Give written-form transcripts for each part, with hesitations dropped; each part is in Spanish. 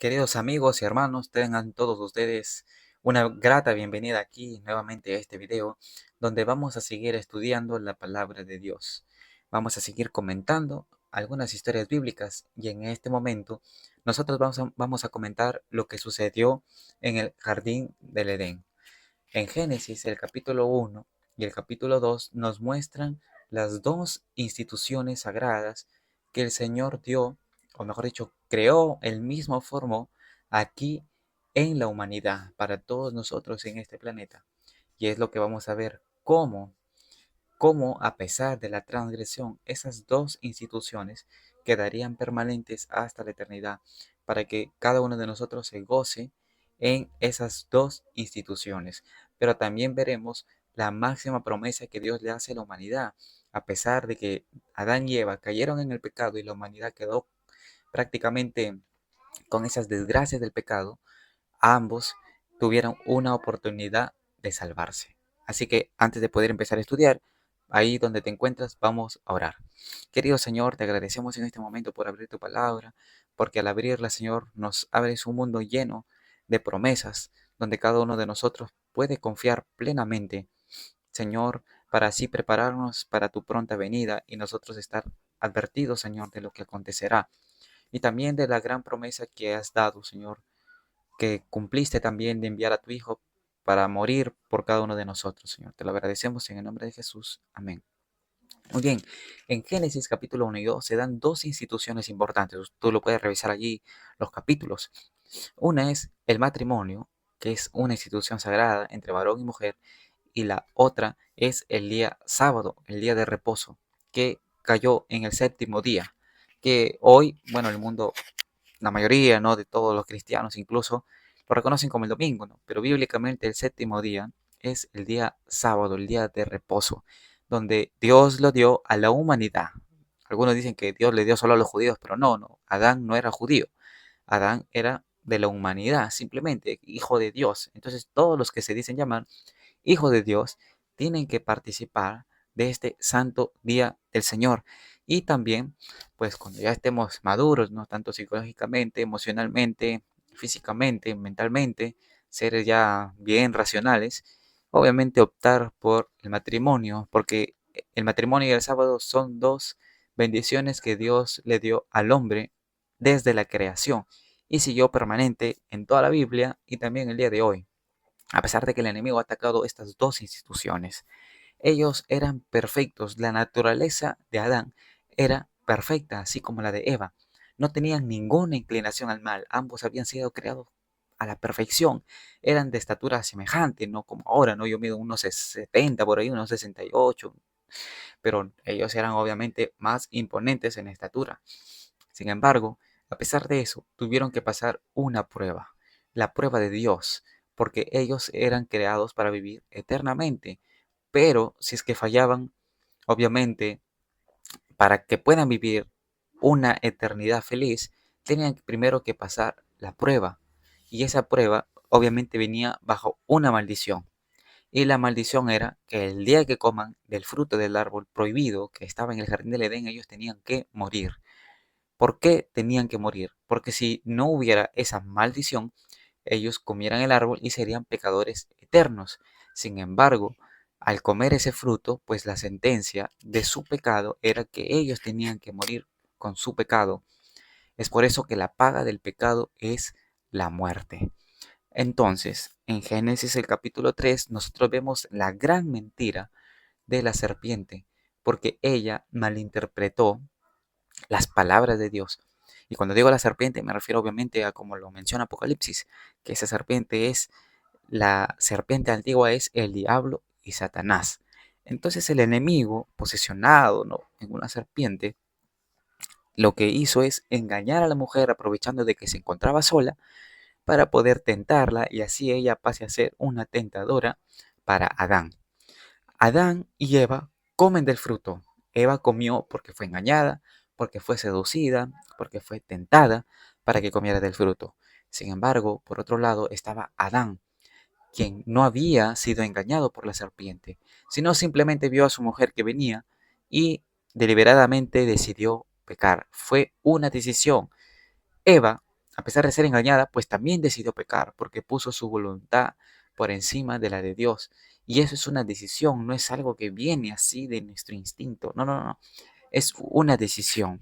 Queridos amigos y hermanos, tengan todos ustedes una grata bienvenida aquí nuevamente a este video, donde vamos a seguir estudiando la palabra de Dios. Vamos a seguir comentando algunas historias bíblicas y en este momento nosotros vamos a comentar lo que sucedió en el jardín del Edén. En Génesis, el capítulo 1 y el capítulo 2 nos muestran las dos instituciones sagradas que el Señor dio, o mejor dicho, creó, él mismo formó aquí en la humanidad, para todos nosotros en este planeta. Y es lo que vamos a ver, cómo a pesar de la transgresión, esas dos instituciones quedarían permanentes hasta la eternidad, para que cada uno de nosotros se goce en esas dos instituciones. Pero también veremos la máxima promesa que Dios le hace a la humanidad, a pesar de que Adán y Eva cayeron en el pecado y la humanidad quedó prácticamente con esas desgracias del pecado. Ambos tuvieron una oportunidad de salvarse. Así que antes de poder empezar a estudiar, ahí donde te encuentras, vamos a orar. Querido Señor, te agradecemos en este momento por abrir tu palabra, porque al abrirla, Señor, nos abres un mundo lleno de promesas, donde cada uno de nosotros puede confiar plenamente, Señor, para así prepararnos para tu pronta venida y nosotros estar advertidos, Señor, de lo que acontecerá y también de la gran promesa que has dado, Señor, que cumpliste también de enviar a tu Hijo para morir por cada uno de nosotros, Señor. Te lo agradecemos en el nombre de Jesús. Amén. Muy bien, en Génesis capítulo 1 y 2 se dan dos instituciones importantes. Tú lo puedes revisar allí, los capítulos. Una es el matrimonio, que es una institución sagrada entre varón y mujer, y la otra es el día sábado, el día de reposo, que cayó en el séptimo día, que hoy, bueno, el mundo, la mayoría, ¿no?, de todos los cristianos incluso, lo reconocen como el domingo, ¿no? Pero bíblicamente el séptimo día es el día sábado, el día de reposo, donde Dios lo dio a la humanidad. Algunos dicen que Dios le dio solo a los judíos, pero no, no, Adán no era judío, Adán era de la humanidad, simplemente hijo de Dios. Entonces todos los que se dicen llamar hijos de Dios tienen que participar de este santo día del Señor. Y también, pues cuando ya estemos maduros, ¿no?, tanto psicológicamente, emocionalmente, físicamente, mentalmente, seres ya bien racionales, obviamente optar por el matrimonio, porque el matrimonio y el sábado son dos bendiciones que Dios le dio al hombre desde la creación y siguió permanente en toda la Biblia y también el día de hoy. A pesar de que el enemigo ha atacado estas dos instituciones, ellos eran perfectos. La naturaleza de Adán era perfecta, así como la de Eva. No tenían ninguna inclinación al mal. Ambos habían sido creados a la perfección. Eran de estatura semejante, no como ahora, ¿no? Yo mido unos 70 por ahí, unos 68, pero ellos eran obviamente más imponentes en estatura. Sin embargo, a pesar de eso, tuvieron que pasar una prueba, la prueba de Dios, porque ellos eran creados para vivir eternamente. Pero si es que fallaban, obviamente, para que puedan vivir una eternidad feliz, tenían primero que pasar la prueba. Y esa prueba obviamente venía bajo una maldición. Y la maldición era que el día que coman del fruto del árbol prohibido que estaba en el jardín del Edén, ellos tenían que morir. ¿Por qué tenían que morir? Porque si no hubiera esa maldición, ellos comieran el árbol y serían pecadores eternos. Sin embargo, al comer ese fruto, pues la sentencia de su pecado era que ellos tenían que morir con su pecado. Es por eso que la paga del pecado es la muerte. Entonces, en Génesis el capítulo 3, nosotros vemos la gran mentira de la serpiente, porque ella malinterpretó las palabras de Dios. Y cuando digo la serpiente me refiero obviamente a como lo menciona Apocalipsis, que esa serpiente es, la serpiente antigua es el diablo y Satanás. Entonces el enemigo, posesionado, ¿no?, en una serpiente, lo que hizo es engañar a la mujer aprovechando de que se encontraba sola para poder tentarla y así ella pase a ser una tentadora para Adán. Adán y Eva comen del fruto. Eva comió porque fue engañada, porque fue seducida, porque fue tentada para que comiera del fruto. Sin embargo, por otro lado estaba Adán, quien no había sido engañado por la serpiente, sino simplemente vio a su mujer que venía y deliberadamente decidió pecar. Fue una decisión. Eva a pesar de ser engañada, pues también decidió pecar porque puso su voluntad por encima de la de Dios. Y eso es una decisión, no es algo que viene así de nuestro instinto. No, no, no. Es una decisión.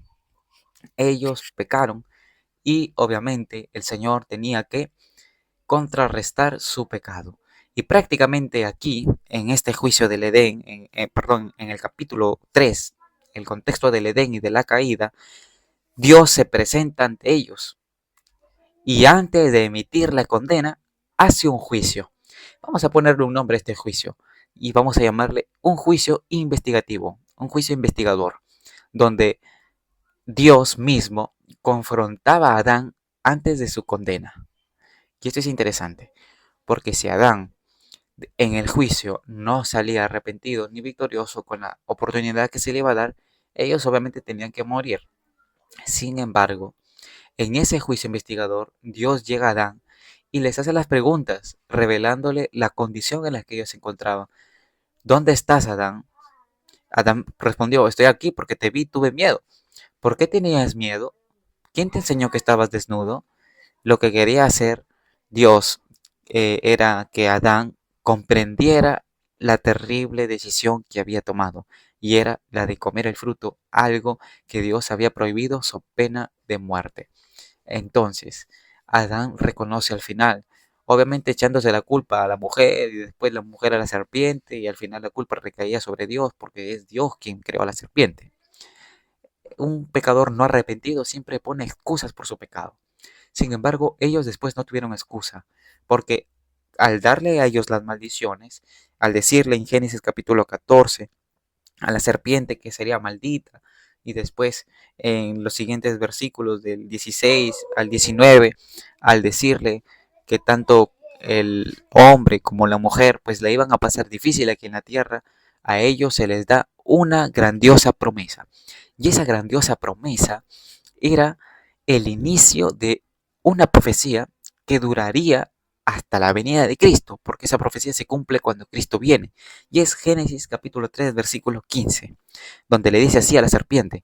Ellos pecaron y obviamente el Señor tenía que contrarrestar su pecado. Y prácticamente aquí, en este juicio del Edén, perdón, en el capítulo 3, el contexto del Edén y de la caída, Dios se presenta ante ellos y antes de emitir la condena, hace un juicio. Vamos a ponerle un nombre a este juicio y vamos a llamarle un juicio investigativo, un juicio investigador, donde Dios mismo confrontaba a Adán antes de su condena. Y esto es interesante, porque si Adán en el juicio no salía arrepentido ni victorioso con la oportunidad que se le iba a dar, ellos obviamente tenían que morir. Sin embargo, en ese juicio investigador, Dios llega a Adán y les hace las preguntas, revelándole la condición en la que ellos se encontraban. ¿Dónde estás, Adán? Adán respondió, estoy aquí porque te vi, tuve miedo. ¿Por qué tenías miedo? ¿Quién te enseñó que estabas desnudo? Lo que quería hacer Dios era que Adán comprendiera la terrible decisión que había tomado, y era la de comer el fruto, algo que Dios había prohibido so pena de muerte. Entonces, Adán reconoce al final, obviamente echándose la culpa a la mujer y después la mujer a la serpiente y al final la culpa recaía sobre Dios porque es Dios quien creó a la serpiente. Un pecador no arrepentido siempre pone excusas por su pecado. Sin embargo, ellos después no tuvieron excusa, porque al darle a ellos las maldiciones, al decirle en Génesis capítulo 14 a la serpiente que sería maldita, y después en los siguientes versículos del 16 al 19, al decirle que tanto el hombre como la mujer pues la iban a pasar difícil aquí en la tierra, a ellos se les da una grandiosa promesa. Y esa grandiosa promesa era el inicio de una profecía que duraría hasta la venida de Cristo, porque esa profecía se cumple cuando Cristo viene. Y es Génesis capítulo 3, versículo 15, donde le dice así a la serpiente,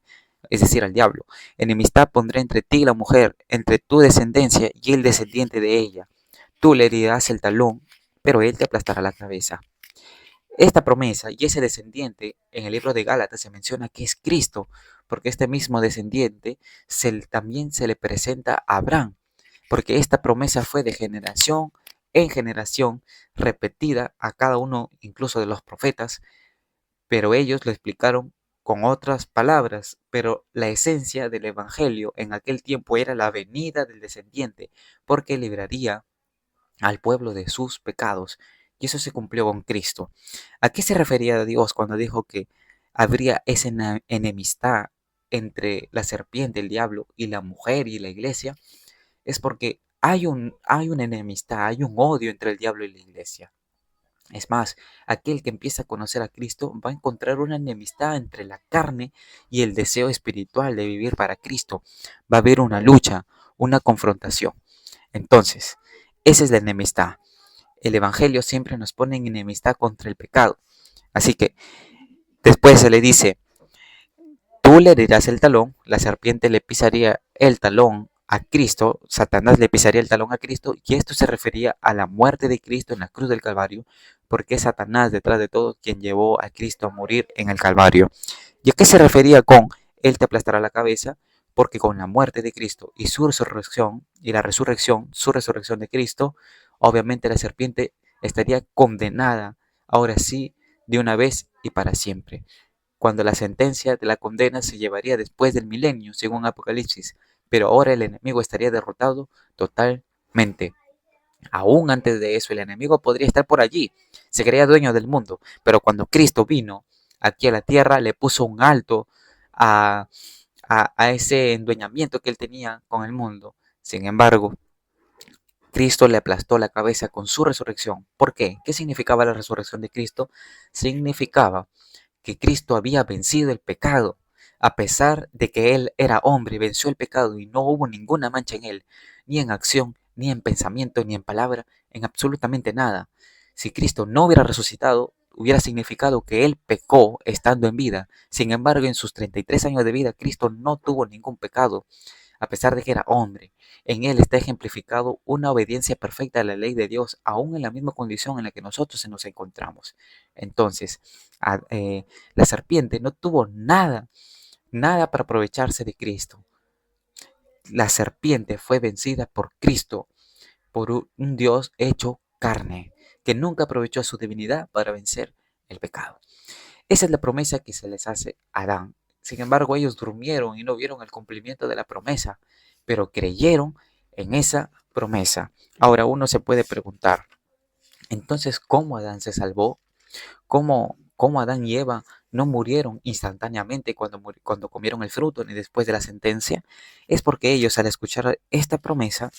es decir, al diablo, enemistad pondré entre ti y la mujer, entre tu descendencia y el descendiente de ella. Tú le herirás el talón, pero él te aplastará la cabeza. Esta promesa y ese descendiente en el libro de Gálatas se menciona que es Cristo, porque este mismo descendiente también se le presenta a Abraham, porque esta promesa fue de generación en generación repetida a cada uno incluso de los profetas, pero ellos lo explicaron con otras palabras, pero la esencia del Evangelio en aquel tiempo era la venida del descendiente, porque libraría al pueblo de sus pecados. Y eso se cumplió con Cristo. ¿A qué se refería Dios cuando dijo que habría esa enemistad entre la serpiente, el diablo, y la mujer y la iglesia? Es porque hay una enemistad, hay un odio entre el diablo y la iglesia. Es más, aquel que empieza a conocer a Cristo va a encontrar una enemistad entre la carne y el deseo espiritual de vivir para Cristo. Va a haber una lucha, una confrontación. Entonces, esa es la enemistad. El Evangelio siempre nos pone en enemistad contra el pecado. Así que después se le dice, tú le herirás el talón, la serpiente le pisaría el talón a Cristo, Satanás le pisaría el talón a Cristo, y esto se refería a la muerte de Cristo en la cruz del Calvario, porque es Satanás detrás de todo quien llevó a Cristo a morir en el Calvario. ¿Y a qué se refería con él te aplastará la cabeza? Porque con la muerte de Cristo y su resurrección, su resurrección de Cristo, obviamente la serpiente estaría condenada, ahora sí, de una vez y para siempre, cuando la sentencia de la condena se llevaría después del milenio, según Apocalipsis, pero ahora el enemigo estaría derrotado totalmente. Aún antes de eso, el enemigo podría estar por allí, se creía dueño del mundo, pero cuando Cristo vino aquí a la tierra, le puso un alto a, a ese endueñamiento que él tenía con el mundo. Sin embargo, Cristo le aplastó la cabeza con su resurrección. ¿Por qué? ¿Qué significaba la resurrección de Cristo? Significaba que Cristo había vencido el pecado. A pesar de que Él era hombre, venció el pecado y no hubo ninguna mancha en Él, ni en acción, ni en pensamiento, ni en palabra, en absolutamente nada. Si Cristo no hubiera resucitado, hubiera significado que Él pecó estando en vida. Sin embargo, en sus 33 años de vida, Cristo no tuvo ningún pecado. a pesar de que era hombre. En él está ejemplificado una obediencia perfecta a la ley de Dios, aún en la misma condición en la que nosotros nos encontramos. Entonces, la serpiente no tuvo nada para aprovecharse de Cristo. La serpiente fue vencida por Cristo, por un Dios hecho carne, que nunca aprovechó su divinidad para vencer el pecado. Esa es la promesa que se les hace a Adán. Sin embargo, ellos durmieron y no vieron el cumplimiento de la promesa, pero creyeron en esa promesa. Ahora uno se puede preguntar, entonces, ¿cómo Adán se salvó? ¿Cómo Adán y Eva no murieron instantáneamente cuando comieron el fruto ni después de la sentencia? Es porque ellos, al escuchar esta promesa,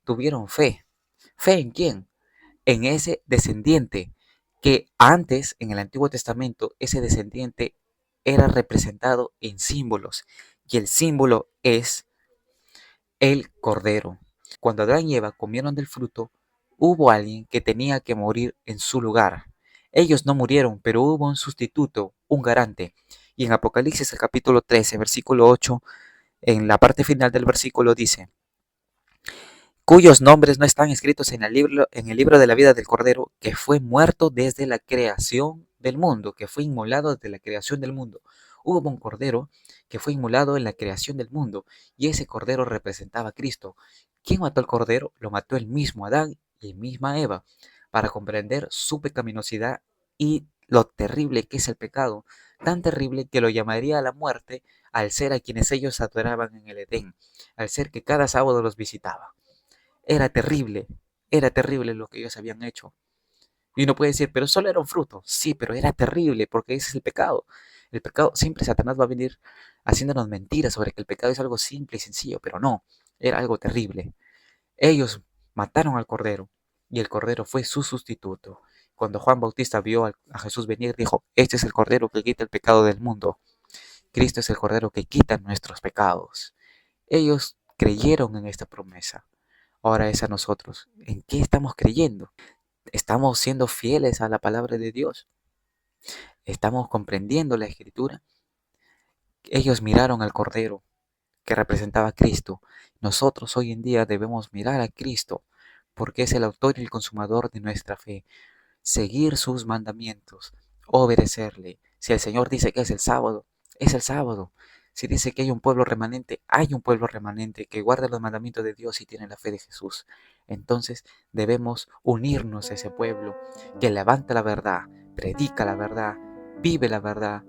tuvieron fe. ¿Fe en quién? En ese descendiente que antes, en el Antiguo Testamento, ese descendiente era representado en símbolos, y el símbolo es el Cordero. Cuando Adán y Eva comieron del fruto, hubo alguien que tenía que morir en su lugar. Ellos no murieron, pero hubo un sustituto, un garante. Y en Apocalipsis, el capítulo 13, versículo 8, en la parte final del versículo dice: cuyos nombres no están escritos en el libro de la vida del Cordero, que fue muerto desde la creación del mundo, que fue inmolado desde la creación del mundo. Hubo un Cordero que fue inmolado en la creación del mundo, y ese Cordero representaba a Cristo. ¿Quién mató al Cordero? Lo mató el mismo Adán y misma Eva, para comprender su pecaminosidad y lo terrible que es el pecado, tan terrible que lo llamaría a la muerte al ser a quienes ellos adoraban en el Edén, al ser que cada sábado los visitaba. Era terrible lo que ellos habían hecho. Y uno puede decir, pero solo era un fruto. Sí, pero era terrible porque ese es el pecado. El pecado, siempre Satanás va a venir haciéndonos mentiras sobre que el pecado es algo simple y sencillo, pero no, era algo terrible. Ellos mataron al Cordero y el Cordero fue su sustituto. Cuando Juan Bautista vio a Jesús venir, dijo, este es el Cordero que quita el pecado del mundo. Cristo es el Cordero que quita nuestros pecados. Ellos creyeron en esta promesa. Ahora es a nosotros. ¿En qué estamos creyendo? ¿Estamos siendo fieles a la palabra de Dios? ¿Estamos comprendiendo la Escritura? Ellos miraron al Cordero que representaba a Cristo. Nosotros hoy en día debemos mirar a Cristo porque es el autor y el consumador de nuestra fe. Seguir sus mandamientos, obedecerle. Si el Señor dice que es el sábado, es el sábado. Si dice que hay un pueblo remanente, hay un pueblo remanente que guarda los mandamientos de Dios y tiene la fe de Jesús. Entonces debemos unirnos a ese pueblo que levanta la verdad, predica la verdad, vive la verdad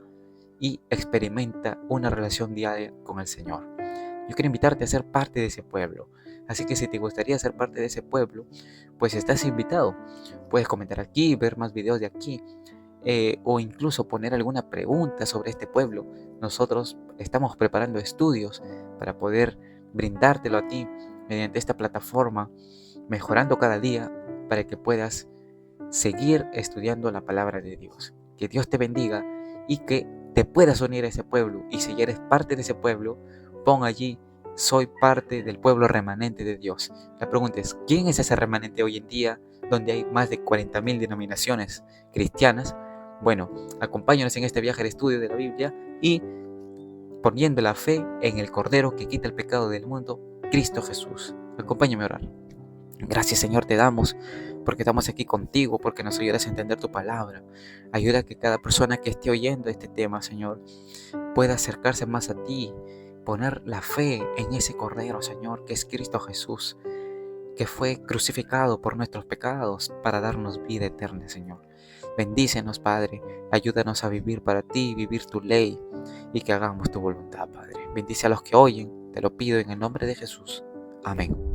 y experimenta una relación diaria con el Señor. Yo quiero invitarte a ser parte de ese pueblo. Así que si te gustaría ser parte de ese pueblo, pues estás invitado. Puedes comentar aquí, ver más videos de aquí, o incluso poner alguna pregunta sobre este pueblo. Nosotros estamos preparando estudios para poder brindártelo a ti mediante esta plataforma, mejorando cada día para que puedas seguir estudiando la palabra de Dios. Que Dios te bendiga y que te puedas unir a ese pueblo. Y si ya eres parte de ese pueblo, pon allí: soy parte del pueblo remanente de Dios. La pregunta es, ¿quién es ese remanente hoy en día donde hay más de 40.000 denominaciones cristianas? Bueno, acompáñanos en este viaje de estudio de la Biblia y poniendo la fe en el Cordero que quita el pecado del mundo, Cristo Jesús. Acompáñame a orar. Gracias, Señor, te damos porque estamos aquí contigo, porque nos ayudas a entender tu palabra. Ayuda a que cada persona que esté oyendo este tema, Señor, pueda acercarse más a ti, poner la fe en ese Cordero, Señor, que es Cristo Jesús, que fue crucificado por nuestros pecados para darnos vida eterna, Señor. Bendícenos, Padre, ayúdanos a vivir para ti, vivir tu ley y que hagamos tu voluntad, Padre. Bendice a los que oyen, te lo pido en el nombre de Jesús. Amén.